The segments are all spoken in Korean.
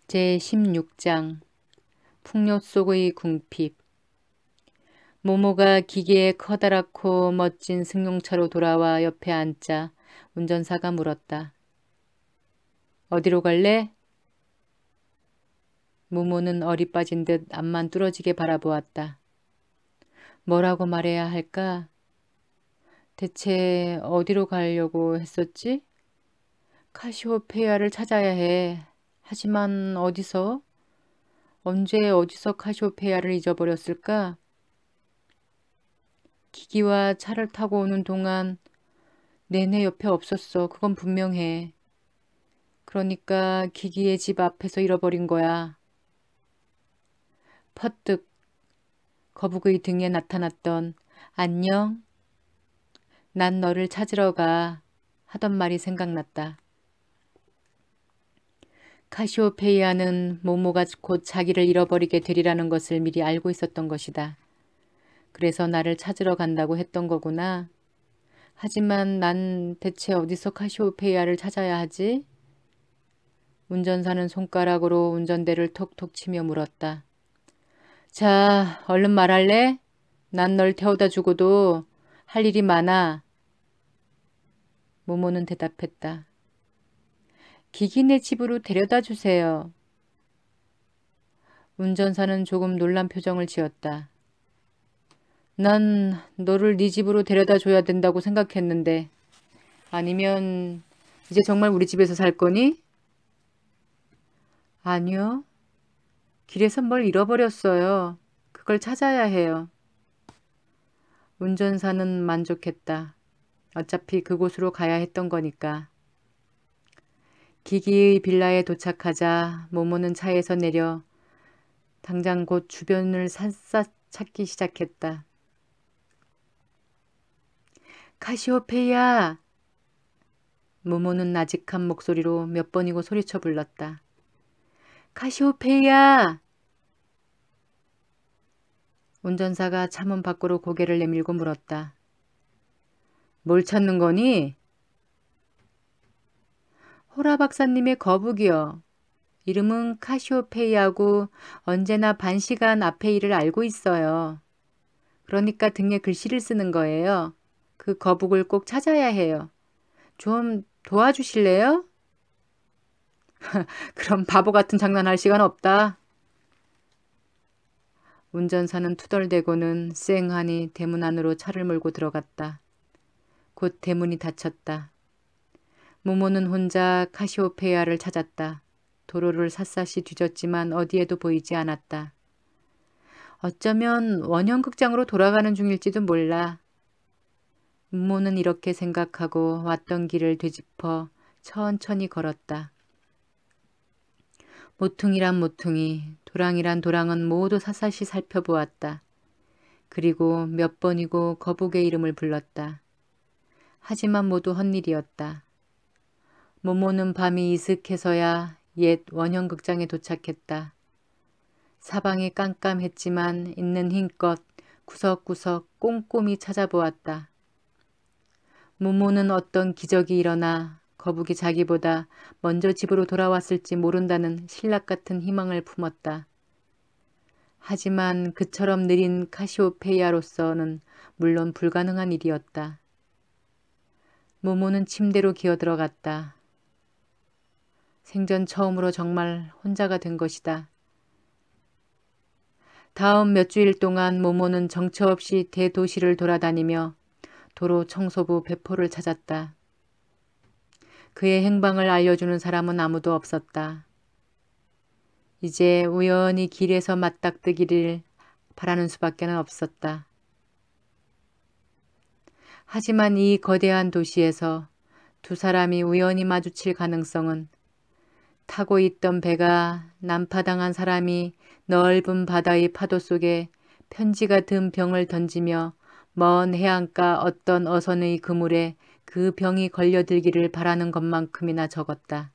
제16장 풍요 속의 궁핍. 모모가 기계에 커다랗고 멋진 승용차로 돌아와 옆에 앉자 운전사가 물었다. 어디로 갈래? 모모는 어리 빠진 듯 앞만 뚫어지게 바라보았다. 뭐라고 말해야 할까? 대체 어디로 가려고 했었지? 카시오페이아를 찾아야 해. 하지만 어디서? 언제 어디서 카시오페이아를 잊어버렸을까? 기기와 차를 타고 오는 동안 내내 옆에 없었어. 그건 분명해. 그러니까 기기의 집 앞에서 잃어버린 거야. 퍼뜩 거북의 등에 나타났던 안녕? 난 너를 찾으러 가 하던 말이 생각났다. 카시오페이아는 모모가 곧 자기를 잃어버리게 되리라는 것을 미리 알고 있었던 것이다. 그래서 나를 찾으러 간다고 했던 거구나. 하지만 난 대체 어디서 카시오페이아를 찾아야 하지? 운전사는 손가락으로 운전대를 톡톡 치며 물었다. 자, 얼른 말할래? 난 널 태워다 주고도 할 일이 많아. 모모는 대답했다. 기기네 집으로 데려다 주세요. 운전사는 조금 놀란 표정을 지었다. 난 너를 네 집으로 데려다 줘야 된다고 생각했는데. 아니면 이제 정말 우리 집에서 살 거니? 아니요. 길에서 뭘 잃어버렸어요. 그걸 찾아야 해요. 운전사는 만족했다. 어차피 그곳으로 가야 했던 거니까. 기기의 빌라에 도착하자 모모는 차에서 내려 당장 곧 주변을 샅샅 찾기 시작했다. 카시오페이아! 모모는 나직한 목소리로 몇 번이고 소리쳐 불렀다. 카시오페이아! 운전사가 차문 밖으로 고개를 내밀고 물었다. 뭘 찾는 거니? 호라 박사님의 거북이요. 이름은 카시오페이아고 언제나 반시간 앞에 일을 알고 있어요. 그러니까 등에 글씨를 쓰는 거예요. 그 거북을 꼭 찾아야 해요. 좀 도와주실래요? 그럼 바보 같은 장난할 시간 없다. 운전사는 투덜대고는 쌩하니 대문 안으로 차를 몰고 들어갔다. 곧 대문이 닫혔다. 모모는 혼자 카시오페이아를 찾았다. 도로를 샅샅이 뒤졌지만 어디에도 보이지 않았다. 어쩌면 원형극장으로 돌아가는 중일지도 몰라. 모모는 이렇게 생각하고 왔던 길을 되짚어 천천히 걸었다. 모퉁이란 모퉁이, 도랑이란 도랑은 모두 샅샅이 살펴보았다. 그리고 몇 번이고 거북의 이름을 불렀다. 하지만 모두 헛일이었다. 모모는 밤이 이슥해서야 옛 원형극장에 도착했다. 사방이 깜깜했지만 있는 힘껏 구석구석 꼼꼼히 찾아보았다. 모모는 어떤 기적이 일어나 거북이 자기보다 먼저 집으로 돌아왔을지 모른다는 신락 같은 희망을 품었다. 하지만 그처럼 느린 카시오페이아로서는 물론 불가능한 일이었다. 모모는 침대로 기어들어갔다. 생전 처음으로 정말 혼자가 된 것이다. 다음 몇 주일 동안 모모는 정처 없이 대도시를 돌아다니며 도로 청소부 배포를 찾았다. 그의 행방을 알려주는 사람은 아무도 없었다. 이제 우연히 길에서 맞닥뜨기를 바라는 수밖에 없었다. 하지만 이 거대한 도시에서 두 사람이 우연히 마주칠 가능성은 타고 있던 배가 난파당한 사람이 넓은 바다의 파도 속에 편지가 든 병을 던지며 먼 해안가 어떤 어선의 그물에 그 병이 걸려들기를 바라는 것만큼이나 적었다.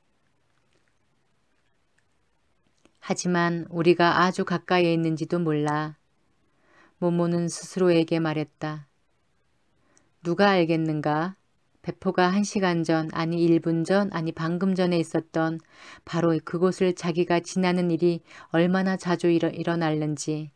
하지만 우리가 아주 가까이에 있는지도 몰라. 모모는 스스로에게 말했다. 누가 알겠는가? 배포가 1시간 전, 아니 1분 전, 아니 방금 전에 있었던 바로 그곳을 자기가 지나는 일이 얼마나 자주 일어날는지,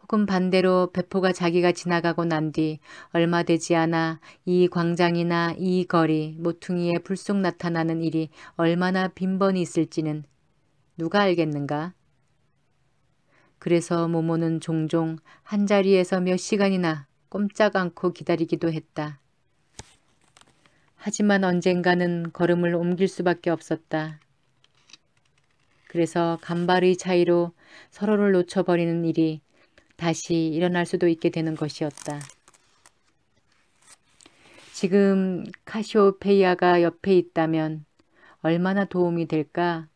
혹은 반대로 배포가 자기가 지나가고 난 뒤 얼마 되지 않아 이 광장이나 이 거리, 모퉁이에 불쑥 나타나는 일이 얼마나 빈번히 있을지는 누가 알겠는가? 그래서 모모는 종종 한자리에서 몇 시간이나 꼼짝 않고 기다리기도 했다. 하지만 언젠가는 걸음을 옮길 수밖에 없었다. 그래서 간발의 차이로 서로를 놓쳐버리는 일이 다시 일어날 수도 있게 되는 것이었다. 지금 카시오페이아가 옆에 있다면 얼마나 도움이 될까?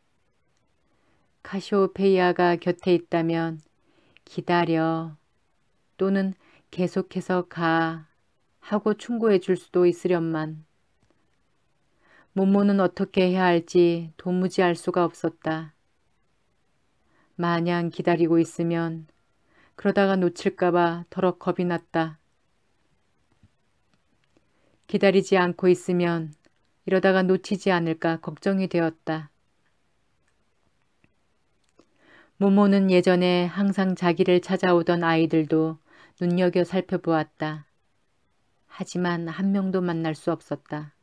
카시오페이아가 곁에 있다면 기다려 또는 계속해서 가 하고 충고해 줄 수도 있으련만. 모모는 어떻게 해야 할지 도무지 알 수가 없었다. 마냥 기다리고 있으면 그러다가 놓칠까봐 더러 겁이 났다. 기다리지 않고 있으면 이러다가 놓치지 않을까 걱정이 되었다. 모모는 예전에 항상 자기를 찾아오던 아이들도 눈여겨 살펴보았다. 하지만 한 명도 만날 수 없었다.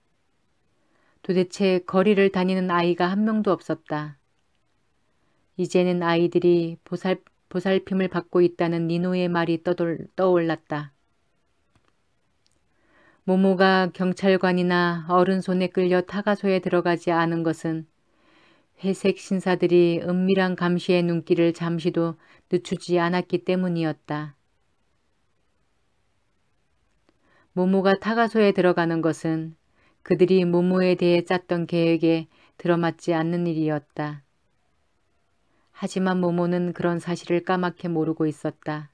도대체 거리를 다니는 아이가 한 명도 없었다. 이제는 아이들이 보살핌을 받고 있다는 니노의 말이 떠올랐다. 모모가 경찰관이나 어른 손에 끌려 타가소에 들어가지 않은 것은 회색 신사들이 은밀한 감시의 눈길을 잠시도 늦추지 않았기 때문이었다. 모모가 타가소에 들어가는 것은 그들이 모모에 대해 짰던 계획에 들어맞지 않는 일이었다. 하지만 모모는 그런 사실을 까맣게 모르고 있었다.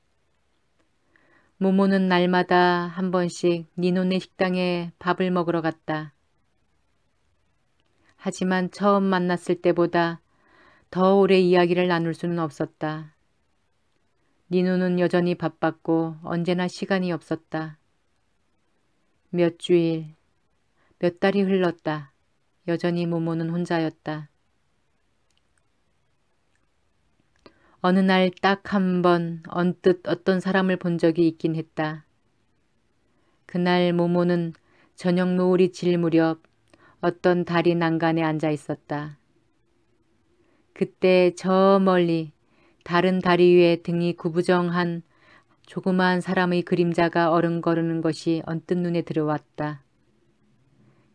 모모는 날마다 한 번씩 니노네 식당에 밥을 먹으러 갔다. 하지만 처음 만났을 때보다 더 오래 이야기를 나눌 수는 없었다. 니노는 여전히 바빴고 언제나 시간이 없었다. 몇 주일, 몇 달이 흘렀다. 여전히 모모는 혼자였다. 어느 날 딱 한 번 언뜻 어떤 사람을 본 적이 있긴 했다. 그날 모모는 저녁 노을이 질 무렵 어떤 다리 난간에 앉아 있었다. 그때 저 멀리 다른 다리 위에 등이 구부정한 조그마한 사람의 그림자가 어른거리는 것이 언뜻 눈에 들어왔다.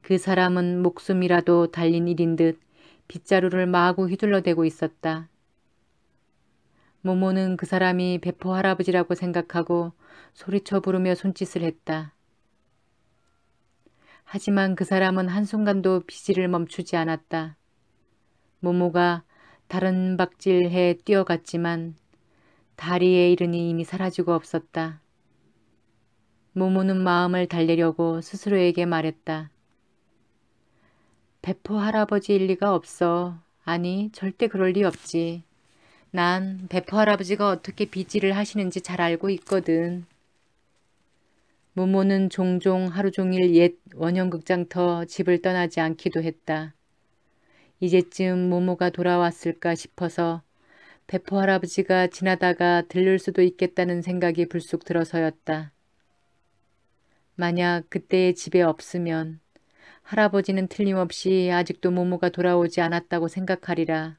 그 사람은 목숨이라도 달린 일인 듯 빗자루를 마구 휘둘러대고 있었다. 모모는 그 사람이 배포 할아버지라고 생각하고 소리쳐 부르며 손짓을 했다. 하지만 그 사람은 한순간도 비질을 멈추지 않았다. 모모가 다른 박질해 뛰어갔지만 다리에 이르니 이미 사라지고 없었다. 모모는 마음을 달래려고 스스로에게 말했다. 배포 할아버지일 리가 없어. 아니, 절대 그럴 리 없지. 난 배포 할아버지가 어떻게 빗질을 하시는지 잘 알고 있거든. 모모는 종종 하루 종일 옛 원형극장터 집을 떠나지 않기도 했다. 이제쯤 모모가 돌아왔을까 싶어서 배포 할아버지가 지나다가 들를 수도 있겠다는 생각이 불쑥 들어서였다. 만약 그때의 집에 없으면 할아버지는 틀림없이 아직도 모모가 돌아오지 않았다고 생각하리라.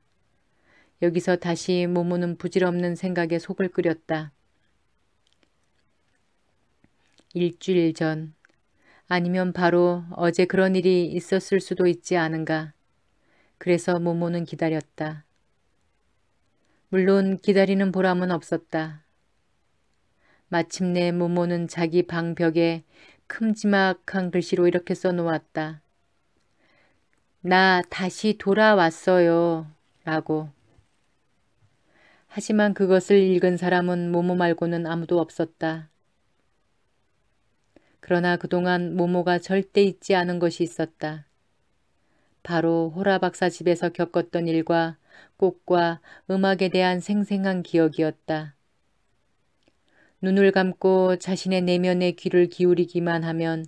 여기서 다시 모모는 부질없는 생각에 속을 끓였다. 일주일 전, 아니면 바로 어제 그런 일이 있었을 수도 있지 않은가. 그래서 모모는 기다렸다. 물론 기다리는 보람은 없었다. 마침내 모모는 자기 방 벽에 큼지막한 글씨로 이렇게 써놓았다. 나 다시 돌아왔어요. 라고. 하지만 그것을 읽은 사람은 모모 말고는 아무도 없었다. 그러나 그동안 모모가 절대 잊지 않은 것이 있었다. 바로 호라 박사 집에서 겪었던 일과 꽃과 음악에 대한 생생한 기억이었다. 눈을 감고 자신의 내면의 귀를 기울이기만 하면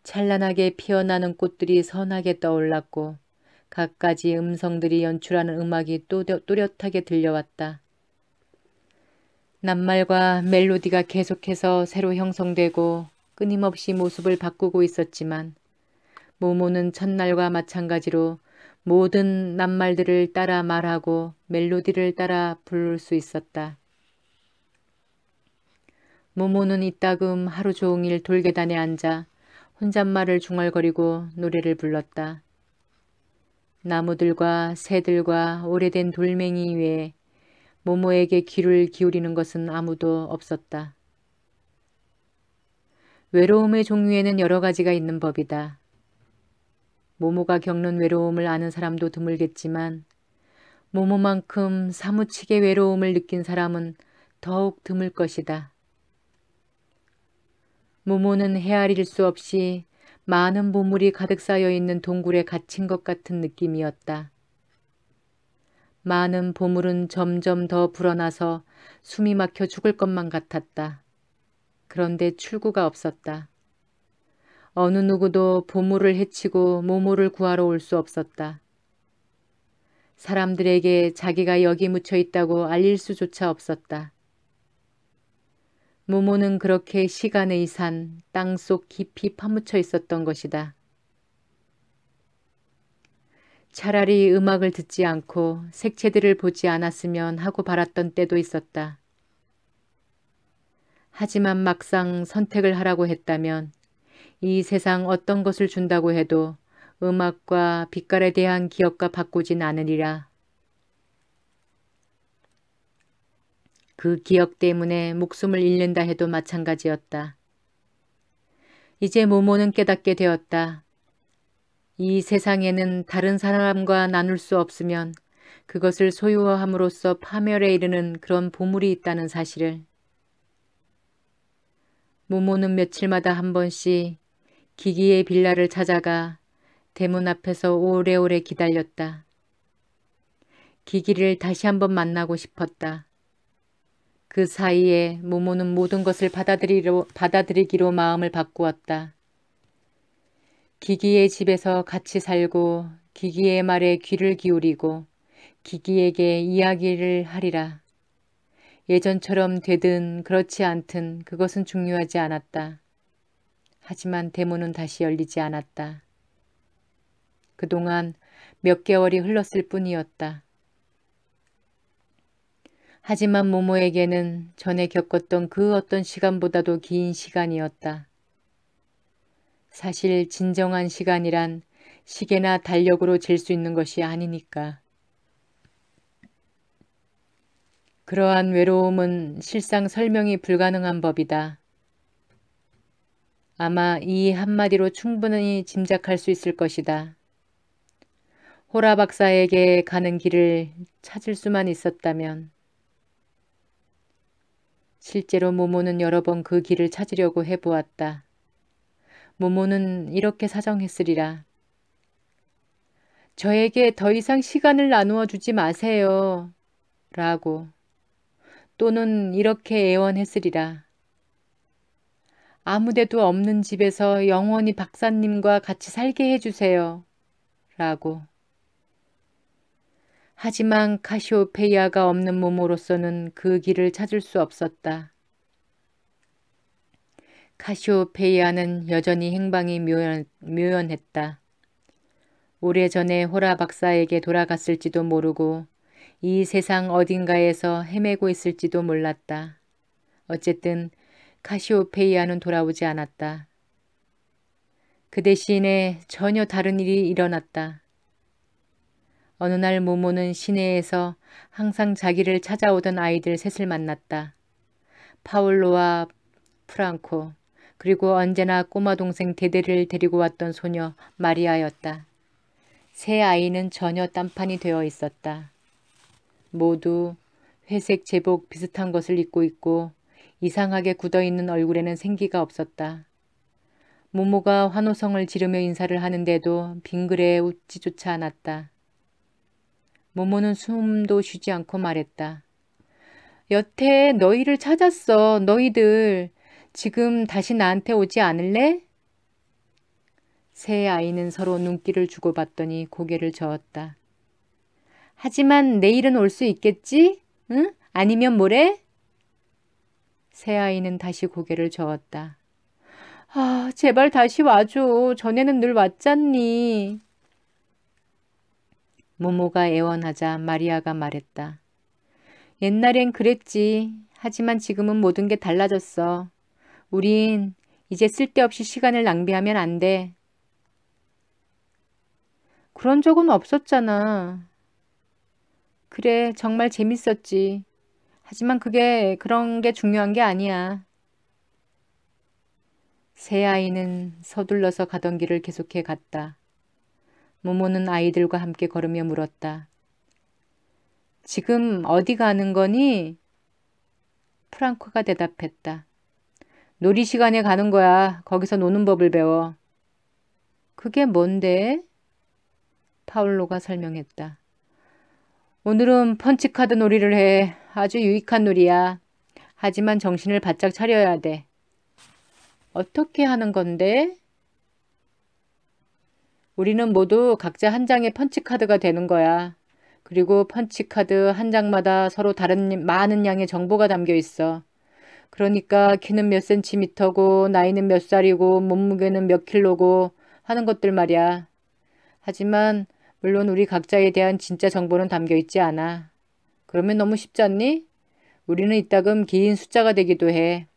찬란하게 피어나는 꽃들이 선하게 떠올랐고 갖가지 음성들이 연출하는 음악이 또렷하게 들려왔다. 낱말과 멜로디가 계속해서 새로 형성되고 끊임없이 모습을 바꾸고 있었지만 모모는 첫날과 마찬가지로 모든 낱말들을 따라 말하고 멜로디를 따라 부를 수 있었다. 모모는 이따금 하루 종일 돌계단에 앉아 혼잣말을 중얼거리고 노래를 불렀다. 나무들과 새들과 오래된 돌멩이 외에 모모에게 귀를 기울이는 것은 아무도 없었다. 외로움의 종류에는 여러 가지가 있는 법이다. 모모가 겪는 외로움을 아는 사람도 드물겠지만 모모만큼 사무치게 외로움을 느낀 사람은 더욱 드물 것이다. 모모는 헤아릴 수 없이 많은 보물이 가득 쌓여 있는 동굴에 갇힌 것 같은 느낌이었다. 많은 보물은 점점 더 불어나서 숨이 막혀 죽을 것만 같았다. 그런데 출구가 없었다. 어느 누구도 보물을 해치고 모모를 구하러 올 수 없었다. 사람들에게 자기가 여기 묻혀 있다고 알릴 수조차 없었다. 모모는 그렇게 시간의 산, 땅속 깊이 파묻혀 있었던 것이다. 차라리 음악을 듣지 않고 색채들을 보지 않았으면 하고 바랐던 때도 있었다. 하지만 막상 선택을 하라고 했다면 이 세상 어떤 것을 준다고 해도 음악과 빛깔에 대한 기억과 바꾸진 않으리라. 그 기억 때문에 목숨을 잃는다 해도 마찬가지였다. 이제 모모는 깨닫게 되었다. 이 세상에는 다른 사람과 나눌 수 없으면 그것을 소유함으로써 파멸에 이르는 그런 보물이 있다는 사실을. 모모는 며칠마다 한 번씩 기기의 빌라를 찾아가 대문 앞에서 오래오래 기다렸다. 기기를 다시 한번 만나고 싶었다. 그 사이에 모모는 모든 것을 받아들이기로 마음을 바꾸었다. 기기의 집에서 같이 살고 기기의 말에 귀를 기울이고 기기에게 이야기를 하리라. 예전처럼 되든 그렇지 않든 그것은 중요하지 않았다. 하지만 대문은 다시 열리지 않았다. 그동안 몇 개월이 흘렀을 뿐이었다. 하지만 모모에게는 전에 겪었던 그 어떤 시간보다도 긴 시간이었다. 사실 진정한 시간이란 시계나 달력으로 잴 수 있는 것이 아니니까. 그러한 외로움은 실상 설명이 불가능한 법이다. 아마 이 한마디로 충분히 짐작할 수 있을 것이다. 호라 박사에게 가는 길을 찾을 수만 있었다면. 실제로 모모는 여러 번 그 길을 찾으려고 해보았다. 모모는 이렇게 사정했으리라. 저에게 더 이상 시간을 나누어 주지 마세요. 라고. 또는 이렇게 애원했으리라. 아무데도 없는 집에서 영원히 박사님과 같이 살게 해주세요. 라고. 하지만 카시오페이아가 없는 모모로서는 그 길을 찾을 수 없었다. 카시오페이아는 여전히 행방이 묘연했다. 오래전에 호라 박사에게 돌아갔을지도 모르고 이 세상 어딘가에서 헤매고 있을지도 몰랐다. 어쨌든 카시오페이아는 돌아오지 않았다. 그 대신에 전혀 다른 일이 일어났다. 어느 날 모모는 시내에서 항상 자기를 찾아오던 아이들 셋을 만났다. 파울로와 프랑코, 그리고 언제나 꼬마 동생 데데를 데리고 왔던 소녀 마리아였다. 세 아이는 전혀 딴판이 되어 있었다. 모두 회색 제복 비슷한 것을 입고 있고 이상하게 굳어있는 얼굴에는 생기가 없었다. 모모가 환호성을 지르며 인사를 하는데도 빙그레 웃지조차 않았다. 모모는 숨도 쉬지 않고 말했다. 여태 너희를 찾았어. 너희들 지금 다시 나한테 오지 않을래? 세 아이는 서로 눈길을 주고받더니 고개를 저었다. 하지만 내일은 올 수 있겠지? 응? 아니면 모레? 세 아이는 다시 고개를 저었다. 아, 제발 다시 와줘. 전에는 늘 왔잖니. 모모가 애원하자 마리아가 말했다. 옛날엔 그랬지. 하지만 지금은 모든 게 달라졌어. 우린 이제 쓸데없이 시간을 낭비하면 안 돼. 그런 적은 없었잖아. 그래, 정말 재밌었지. 하지만 그런 게 중요한 게 아니야. 세 아이는 서둘러서 가던 길을 계속해 갔다. 모모는 아이들과 함께 걸으며 물었다. 지금 어디 가는 거니? 프랑코가 대답했다. 놀이 시간에 가는 거야. 거기서 노는 법을 배워. 그게 뭔데? 파울로가 설명했다. 오늘은 펀치카드 놀이를 해. 아주 유익한 놀이야. 하지만 정신을 바짝 차려야 돼. 어떻게 하는 건데? 우리는 모두 각자 한 장의 펀치카드가 되는 거야. 그리고 펀치카드 한 장마다 서로 다른 많은 양의 정보가 담겨 있어. 그러니까 키는 몇 센티미터고 나이는 몇 살이고 몸무게는 몇 킬로고 하는 것들 말이야. 하지만 물론 우리 각자에 대한 진짜 정보는 담겨 있지 않아. 그러면 너무 쉽지 않니? 우리는 이따금 긴 숫자가 되기도 해.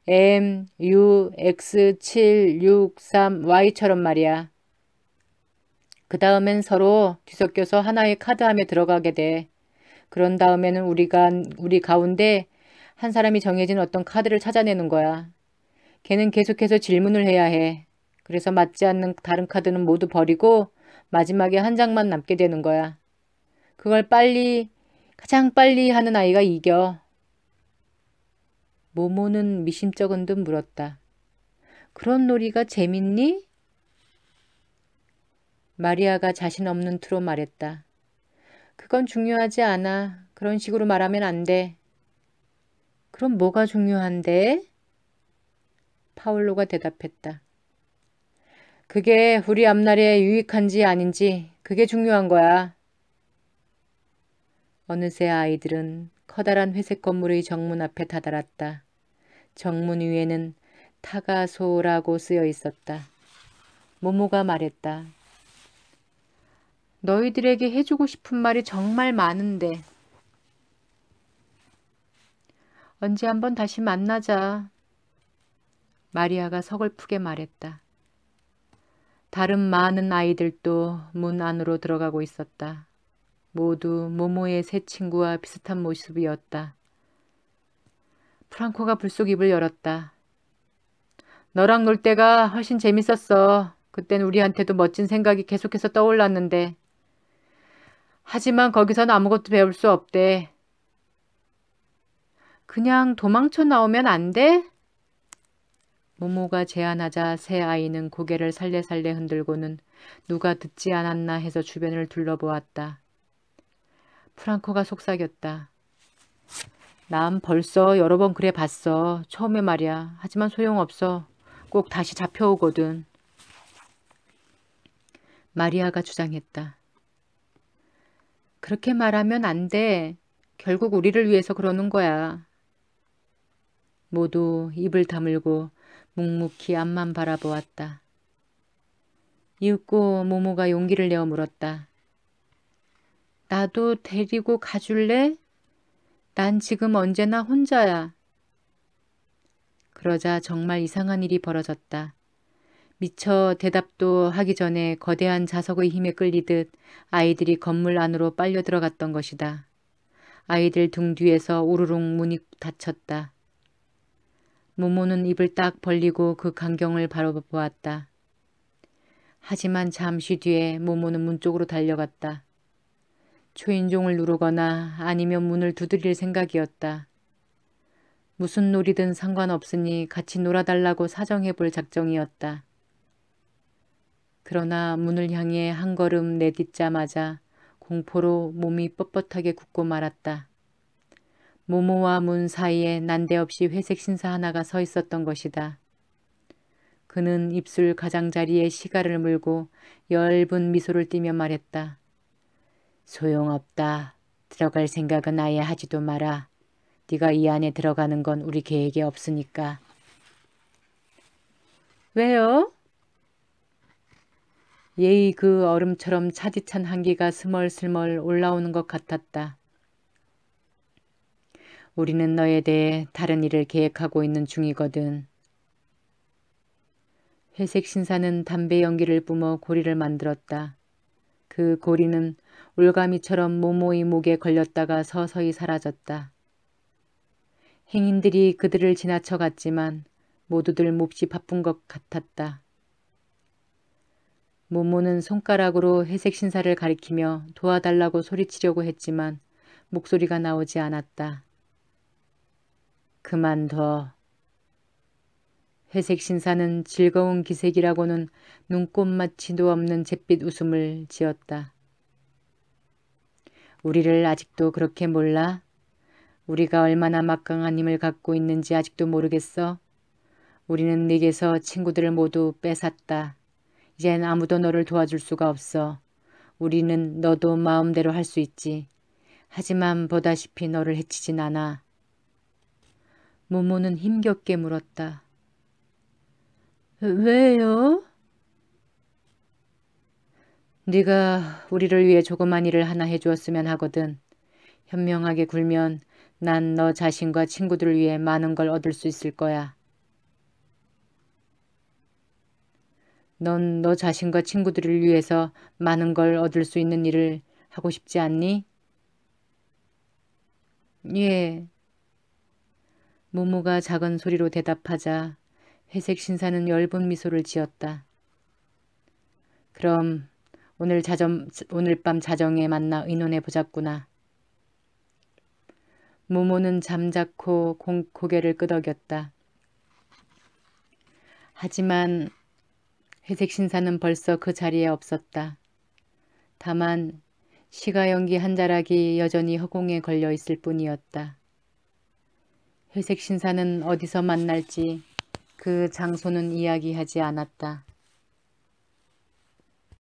M, U, X, 7, 6, 3, Y처럼 말이야. 그 다음엔 서로 뒤섞여서 하나의 카드함에 들어가게 돼. 그런 다음에는 우리 가운데 한 사람이 정해진 어떤 카드를 찾아내는 거야. 걔는 계속해서 질문을 해야 해. 그래서 맞지 않는 다른 카드는 모두 버리고 마지막에 한 장만 남게 되는 거야. 그걸 가장 빨리 하는 아이가 이겨. 모모는 미심쩍은 듯 물었다. 그런 놀이가 재밌니? 마리아가 자신 없는 투로 말했다. 그건 중요하지 않아. 그런 식으로 말하면 안 돼. 그럼 뭐가 중요한데? 파울로가 대답했다. 그게 우리 앞날에 유익한지 아닌지 그게 중요한 거야. 어느새 아이들은 커다란 회색 건물의 정문 앞에 다다랐다. 정문 위에는 타가소라고 쓰여 있었다. 모모가 말했다. 너희들에게 해주고 싶은 말이 정말 많은데. 언제 한번 다시 만나자. 마리아가 서글프게 말했다. 다른 많은 아이들도 문 안으로 들어가고 있었다. 모두 모모의 새 친구와 비슷한 모습이었다. 프랑코가 불쑥 입을 열었다. 너랑 놀 때가 훨씬 재밌었어. 그땐 우리한테도 멋진 생각이 계속해서 떠올랐는데. 하지만 거기서는 아무것도 배울 수 없대. 그냥 도망쳐 나오면 안 돼? 모모가 제안하자 새 아이는 고개를 살레살레 흔들고는 누가 듣지 않았나 해서 주변을 둘러보았다. 프랑코가 속삭였다. 난 벌써 여러 번 그래 봤어. 처음에 말이야. 하지만 소용없어. 꼭 다시 잡혀오거든. 마리아가 주장했다. 그렇게 말하면 안 돼. 결국 우리를 위해서 그러는 거야. 모두 입을 다물고 묵묵히 앞만 바라보았다. 이윽고 모모가 용기를 내어 물었다. 나도 데리고 가줄래? 난 지금 언제나 혼자야. 그러자 정말 이상한 일이 벌어졌다. 미처 대답도 하기 전에 거대한 자석의 힘에 끌리듯 아이들이 건물 안으로 빨려 들어갔던 것이다. 아이들 등 뒤에서 우르릉 문이 닫혔다. 모모는 입을 딱 벌리고 그 광경을 바라보았다. 하지만 잠시 뒤에 모모는 문 쪽으로 달려갔다. 초인종을 누르거나 아니면 문을 두드릴 생각이었다. 무슨 놀이든 상관없으니 같이 놀아달라고 사정해볼 작정이었다. 그러나 문을 향해 한 걸음 내딛자마자 공포로 몸이 뻣뻣하게 굳고 말았다. 모모와 문 사이에 난데없이 회색 신사 하나가 서 있었던 것이다. 그는 입술 가장자리에 시가를 물고 엷은 미소를 띠며 말했다. 소용없다. 들어갈 생각은 아예 하지도 마라. 네가 이 안에 들어가는 건 우리 계획에 없으니까. 왜요? 예의 그 얼음처럼 차디찬 한기가 스멀스멀 올라오는 것 같았다. 우리는 너에 대해 다른 일을 계획하고 있는 중이거든. 회색 신사는 담배 연기를 뿜어 고리를 만들었다. 그 고리는 올가미처럼 모모의 목에 걸렸다가 서서히 사라졌다. 행인들이 그들을 지나쳐 갔지만 모두들 몹시 바쁜 것 같았다. 모모는 손가락으로 회색 신사를 가리키며 도와달라고 소리치려고 했지만 목소리가 나오지 않았다. 그만둬. 회색 신사는 즐거운 기색이라고는 눈꼽맞이도 없는 잿빛 웃음을 지었다. 우리를 아직도 그렇게 몰라? 우리가 얼마나 막강한 힘을 갖고 있는지 아직도 모르겠어? 우리는 네게서 친구들을 모두 뺏었다. 이젠 아무도 너를 도와줄 수가 없어. 우리는 너도 마음대로 할 수 있지. 하지만 보다시피 너를 해치진 않아. 모모는 힘겹게 물었다. 왜요? 네가 우리를 위해 조그만 일을 하나 해주었으면 하거든. 현명하게 굴면 난 너 자신과 친구들을 위해 많은 걸 얻을 수 있을 거야. 넌 너 자신과 친구들을 위해서 많은 걸 얻을 수 있는 일을 하고 싶지 않니? 예. 모모가 작은 소리로 대답하자 회색 신사는 엷은 미소를 지었다. 그럼 오늘 밤 자정에 만나 의논해 보자꾸나. 모모는 잠자코 고개를 끄덕였다. 하지만 회색 신사는 벌써 그 자리에 없었다. 다만 시가연기 한 자락이 여전히 허공에 걸려 있을 뿐이었다. 회색 신사는 어디서 만날지 그 장소는 이야기하지 않았다.